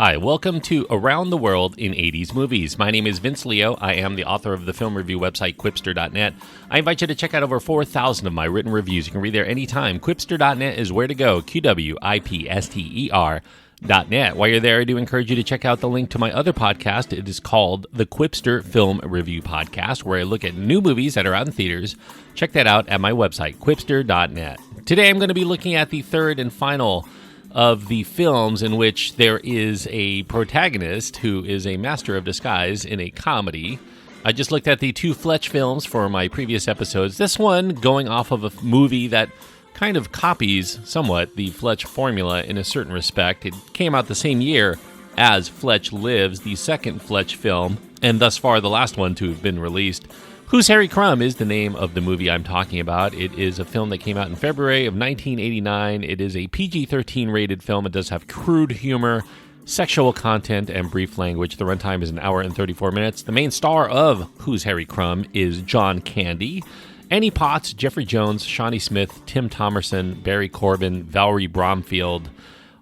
Hi, welcome to Around the World in 80s Movies. My name is Vince Leo. I am the author of the film review website, Quipster.net. I invite you to check out over 4,000 of my written reviews. You can read there anytime. Quipster.net is where to go, QWIPSTER.net. While you're there, I do encourage you to check out the link to my other podcast. It is called the Quipster Film Review Podcast, where I look at new movies that are out in theaters. Check that out at my website, Quipster.net. Today I'm going to be looking at the third and final of the films in which there is a protagonist who is a master of disguise in a comedy. I just looked at the two Fletch films for my previous episodes. This one going off of a movie that kind of copies somewhat the Fletch formula in a certain respect. It came out the same year as Fletch Lives, the second Fletch film, and thus far the last one to have been released. Who's Harry Crumb is the name of the movie I'm talking about. It is a film that came out in February of 1989. It is a PG-13 rated film. It does have crude humor, sexual content, and brief language. The runtime is an hour and 34 minutes. The main star of Who's Harry Crumb is John Candy. Annie Potts, Jeffrey Jones, Shawnee Smith, Tim Thomerson, Barry Corbin, Valerie Bromfield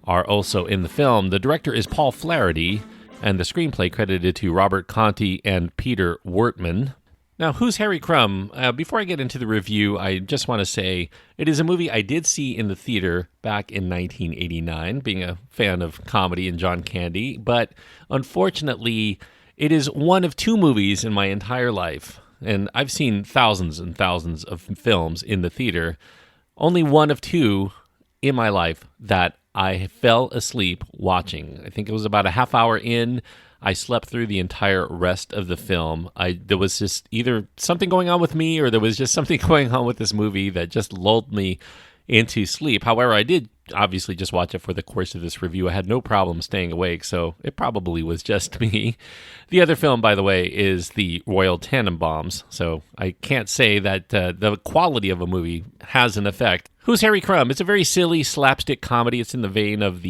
are also in the film. The director is Paul Flaherty, and the screenplay credited to Robert Conti and Peter Wertman. Now, Who's Harry Crumb? Before I get into the review, I just want to say it is a movie I did see in the theater back in 1989, being a fan of comedy and John Candy, but unfortunately, it is one of two movies in my entire life, and I've seen thousands and thousands of films in the theater, only one of two in my life that I fell asleep watching. I think it was about a half hour in. I slept through the entire rest of the film. There was just either something going on with me or there was just something going on with this movie that just lulled me into sleep. However, I did obviously just watch it for the course of this review. I had no problem staying awake, so it probably was just me. The other film, by the way, is The Royal Tenenbaums, so I can't say that the quality of a movie has an effect. Who's Harry Crumb? It's a very silly slapstick comedy. It's in the vein of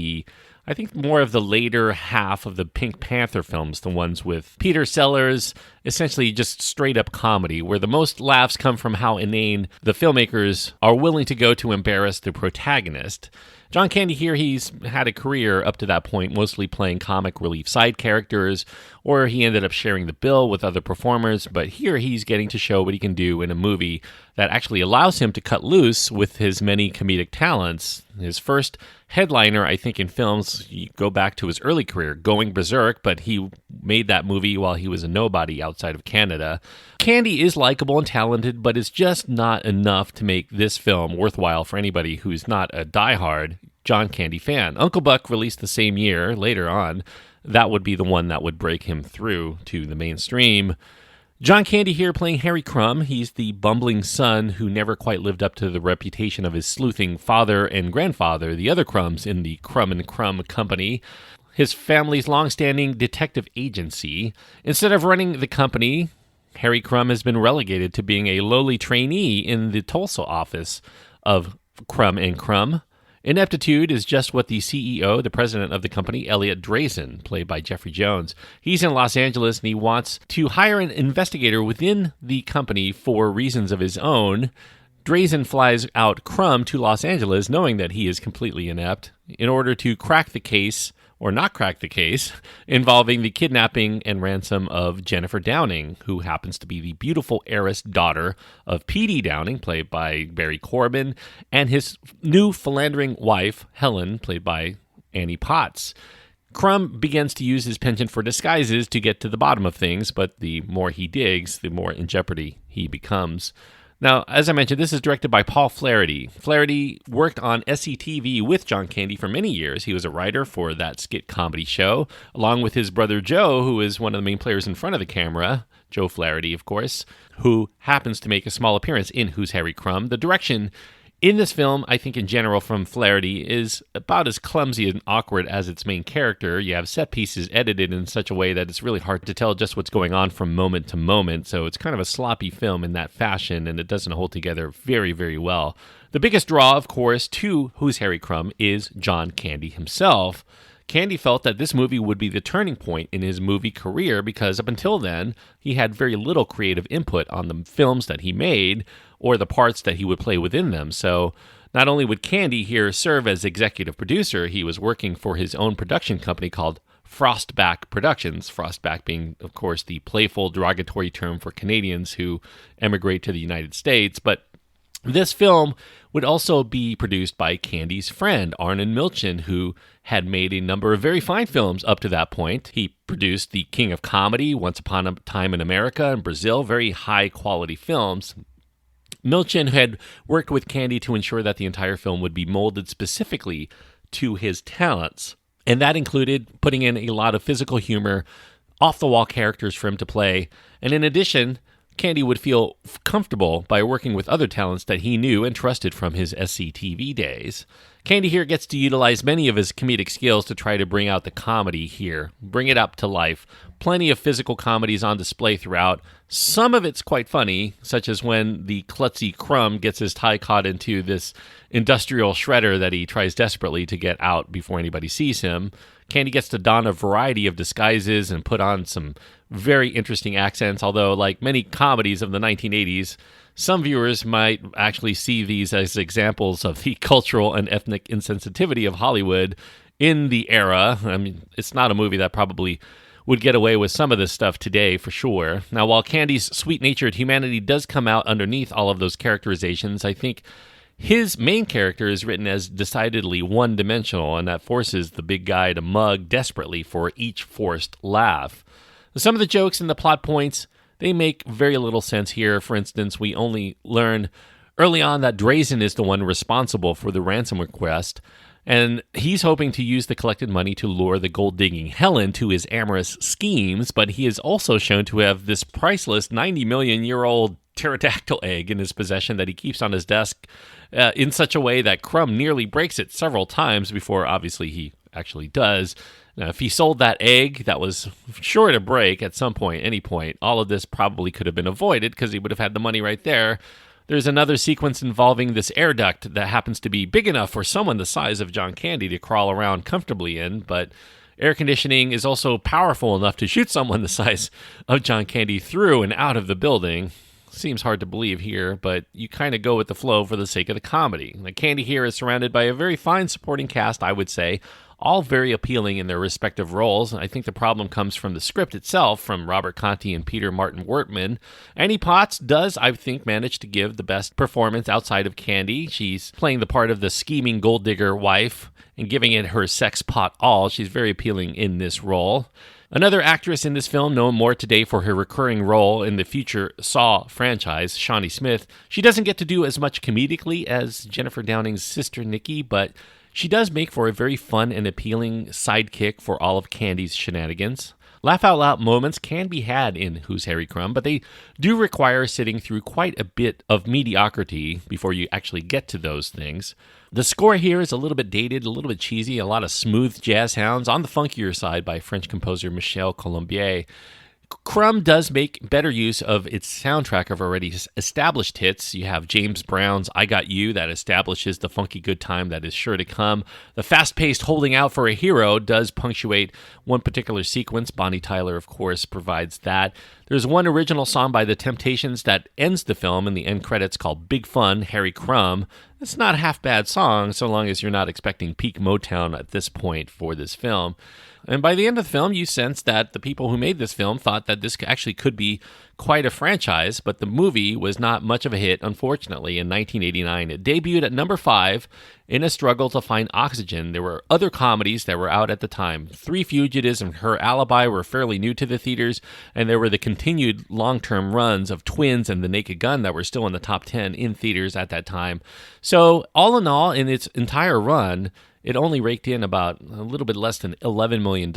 I think more of the later half of the Pink Panther films, the ones with Peter Sellers, essentially just straight-up comedy, where the most laughs come from how inane the filmmakers are willing to go to embarrass the protagonist. John Candy here, he's had a career up to that point, mostly playing comic relief side characters, or he ended up sharing the bill with other performers, but here he's getting to show what he can do in a movie that actually allows him to cut loose with his many comedic talents. His first headliner, I think, in films, you go back to his early career, Going Berserk, but he made that movie while he was a nobody outside of Canada. Candy is likable and talented, but it's just not enough to make this film worthwhile for anybody who's not a diehard John Candy fan. Uncle Buck released the same year, later on. That would be the one that would break him through to the mainstream. John Candy here playing Harry Crumb. He's the bumbling son who never quite lived up to the reputation of his sleuthing father and grandfather, the other Crumbs in the Crumb and Crumb Company, his family's long-standing detective agency. Instead of running the company, Harry Crumb has been relegated to being a lowly trainee in the Tulsa office of Crumb and Crumb. Ineptitude is just what the CEO, the president of the company, Eliot Draisen, played by Jeffrey Jones. He's in Los Angeles and he wants to hire an investigator within the company for reasons of his own. Draisen flies out Crumb to Los Angeles knowing that he is completely inept in order to crack the case, or not crack the case, involving the kidnapping and ransom of Jennifer Downing, who happens to be the beautiful heiress daughter of P.D. Downing, played by Barry Corbin, and his new philandering wife, Helen, played by Annie Potts. Crumb begins to use his penchant for disguises to get to the bottom of things, but the more he digs, the more in jeopardy he becomes. Now, as I mentioned, this is directed by Paul Flaherty. Flaherty worked on SCTV with John Candy for many years. He was a writer for that skit comedy show, along with his brother Joe, who is one of the main players in front of the camera, Joe Flaherty, of course, who happens to make a small appearance in Who's Harry Crumb. The direction in this film, I think in general from Flaherty, is about as clumsy and awkward as its main character. You have set pieces edited in such a way that it's really hard to tell just what's going on from moment to moment, so it's kind of a sloppy film in that fashion, and it doesn't hold together very, very well. The biggest draw, of course, to Who's Harry Crumb is John Candy himself. Candy felt that this movie would be the turning point in his movie career because up until then, he had very little creative input on the films that he made or the parts that he would play within them. So not only would Candy here serve as executive producer, he was working for his own production company called Frostback Productions, Frostback being, of course, the playful derogatory term for Canadians who emigrate to the United States. But this film would also be produced by Candy's friend, Arnon Milchan, who had made a number of very fine films up to that point. He produced The King of Comedy, Once Upon a Time in America and Brazil, very high-quality films. Milchan had worked with Candy to ensure that the entire film would be molded specifically to his talents. And that included putting in a lot of physical humor, off-the-wall characters for him to play. And in addition, Candy would feel comfortable by working with other talents that he knew and trusted from his SCTV days. Candy here gets to utilize many of his comedic skills to try to bring out the comedy here, bring it up to life. Plenty of physical comedies on display throughout. Some of it's quite funny, such as when the klutzy Crumb gets his tie caught into this industrial shredder that he tries desperately to get out before anybody sees him. Candy gets to don a variety of disguises and put on some very interesting accents, although like many comedies of the 1980s, some viewers might actually see these as examples of the cultural and ethnic insensitivity of Hollywood in the era. I mean, it's not a movie that probably would get away with some of this stuff today, for sure. Now, while Candy's sweet-natured humanity does come out underneath all of those characterizations, I think his main character is written as decidedly one-dimensional, and that forces the big guy to mug desperately for each forced laugh. Some of the jokes and the plot points, they make very little sense here. For instance, we only learn early on that Draisen is the one responsible for the ransom request, and he's hoping to use the collected money to lure the gold-digging Helen to his amorous schemes, but he is also shown to have this priceless 90-million-year-old pterodactyl egg in his possession that he keeps on his desk in such a way that Crumb nearly breaks it several times before, obviously, he actually does. Now, if he sold that egg, that was sure to break at some point, any point. All of this probably could have been avoided because he would have had the money right there. There's another sequence involving this air duct that happens to be big enough for someone the size of John Candy to crawl around comfortably in, but air conditioning is also powerful enough to shoot someone the size of John Candy through and out of the building. Seems hard to believe here, but you kind of go with the flow for the sake of the comedy. The Candy here is surrounded by a very fine supporting cast, I would say, all very appealing in their respective roles. I think the problem comes from the script itself, from Robert Conte and Peter Martin Wertman. Annie Potts does, I think, manage to give the best performance outside of Candy. She's playing the part of the scheming gold digger wife and giving it her sex pot all. She's very appealing in this role. Another actress in this film, known more today for her recurring role in the future Saw franchise, Shawnee Smith, she doesn't get to do as much comedically as Jennifer Downing's sister Nikki, but she does make for a very fun and appealing sidekick for all of Candy's shenanigans. Laugh-out-loud moments can be had in Who's Harry Crumb, but they do require sitting through quite a bit of mediocrity before you actually get to those things. The score here is a little bit dated, a little bit cheesy, a lot of smooth jazz sounds on the funkier side by French composer Michel Colombier. Crumb does make better use of its soundtrack of already established hits. You have James Brown's I Got You that establishes the funky good time that is sure to come. The fast-paced holding out for a hero does punctuate one particular sequence. Bonnie Tyler, of course, provides that. There's one original song by The Temptations that ends the film in the end credits called Big Fun, Harry Crumb. It's not a half-bad song so long as you're not expecting peak Motown at this point for this film. And by the end of the film, you sense that the people who made this film thought that this actually could be quite a franchise, but the movie was not much of a hit, unfortunately, in 1989. It debuted at number 5 in a struggle to find oxygen. There were other comedies that were out at the time. Three Fugitives and Her Alibi were fairly new to the theaters, and there were the continued long-term runs of Twins and The Naked Gun that were still in the top 10 in theaters at that time. So all in all, in its entire run, it only raked in about a little bit less than $11 million.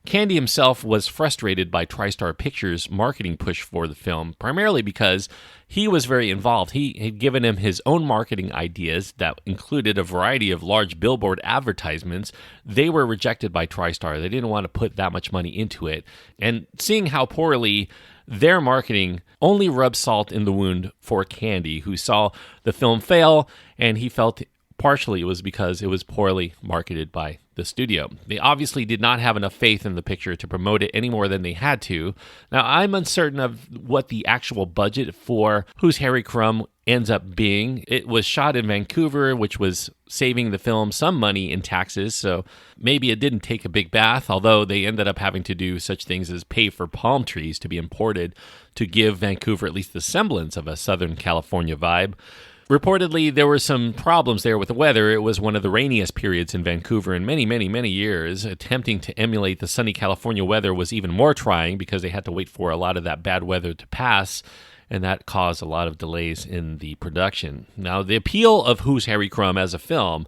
Candy himself was frustrated by TriStar Pictures' marketing push for the film, primarily because he was very involved. He had given him his own marketing ideas that included a variety of large billboard advertisements. They were rejected by TriStar. They didn't want to put that much money into it. And seeing how poorly their marketing only rubbed salt in the wound for Candy, who saw the film fail, and he felt partially it was because it was poorly marketed by the studio. They obviously did not have enough faith in the picture to promote it any more than they had to. Now, I'm uncertain of what the actual budget for Who's Harry Crumb ends up being. It was shot in Vancouver, which was saving the film some money in taxes, so maybe it didn't take a big bath, although they ended up having to do such things as pay for palm trees to be imported to give Vancouver at least the semblance of a Southern California vibe. Reportedly, there were some problems there with the weather. It was one of the rainiest periods in Vancouver in many, many, many years. Attempting to emulate the sunny California weather was even more trying because they had to wait for a lot of that bad weather to pass, and that caused a lot of delays in the production. Now, the appeal of Who's Harry Crumb as a film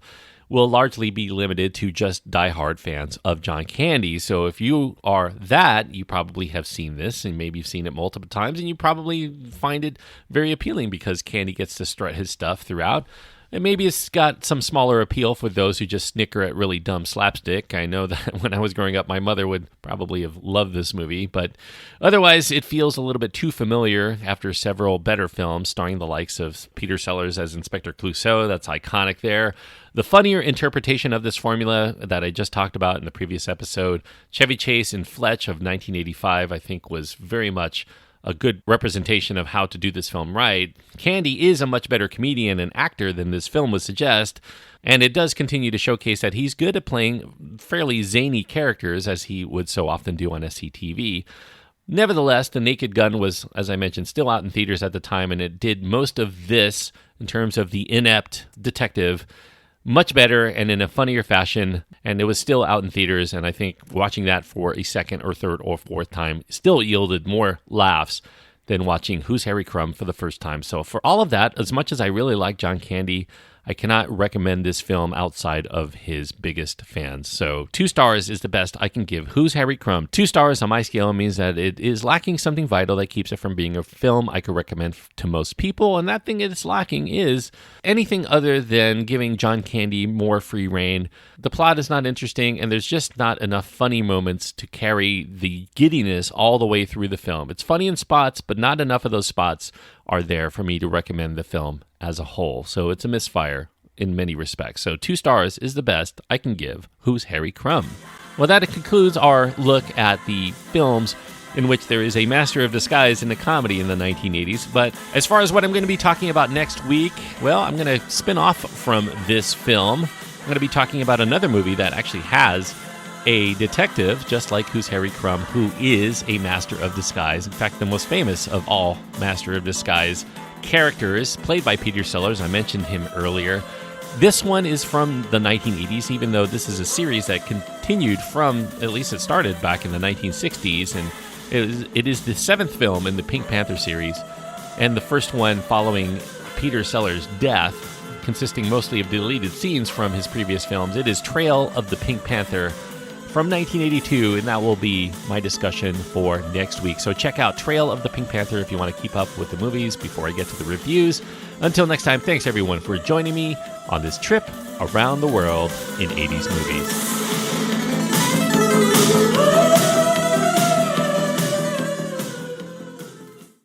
will largely be limited to just diehard fans of John Candy. So if you are that, you probably have seen this, and maybe you've seen it multiple times, and you probably find it very appealing because Candy gets to strut his stuff throughout. And maybe it's got some smaller appeal for those who just snicker at really dumb slapstick. I know that when I was growing up, my mother would probably have loved this movie, but otherwise it feels a little bit too familiar after several better films starring the likes of Peter Sellers as Inspector Clouseau. That's iconic there. The funnier interpretation of this formula that I just talked about in the previous episode, Chevy Chase in Fletch of 1985, I think was very much a good representation of how to do this film right. Candy is a much better comedian and actor than this film would suggest, and it does continue to showcase that he's good at playing fairly zany characters, as he would so often do on SCTV. Nevertheless, The Naked Gun was, as I mentioned, still out in theaters at the time, and it did most of this in terms of the inept detective much better and in a funnier fashion, and it was still out in theaters, and I think watching that for a second or third or fourth time still yielded more laughs than watching Who's Harry Crumb for the first time. So for all of that, as much as I really like John Candy, I cannot recommend this film outside of his biggest fans. So 2 stars is the best I can give Who's Harry Crumb. 2 stars on my scale means that it is lacking something vital that keeps it from being a film I could recommend to most people, and that thing it's lacking is anything other than giving John Candy more free reign. The plot is not interesting, and there's just not enough funny moments to carry the giddiness all the way through the film. It's funny in spots, but not enough of those spots are there for me to recommend the film as a whole. So it's a misfire in many respects. So 2 stars is the best I can give Who's Harry Crumb. Well, that concludes our look at the films in which there is a master of disguise in a comedy in the 1980s. But as far as what I'm going to be talking about next week, well, I'm going to spin off from this film. I'm going to be talking about another movie that actually has a detective, just like Who's Harry Crumb, who is a master of disguise. In fact, the most famous of all master of disguise characters, played by Peter Sellers. I mentioned him earlier. This one is from the 1980s, even though this is a series that continued from, at least it started back in the 1960s, and it is the 7th film in the Pink Panther series, and the first one following Peter Sellers' death, consisting mostly of deleted scenes from his previous films. It is Trail of the Pink Panther from 1982, and that will be my discussion for next week. So check out Trail of the Pink Panther if you want to keep up with the movies before I get to the reviews. Until next time, thanks everyone for joining me on this trip around the world in 80s movies.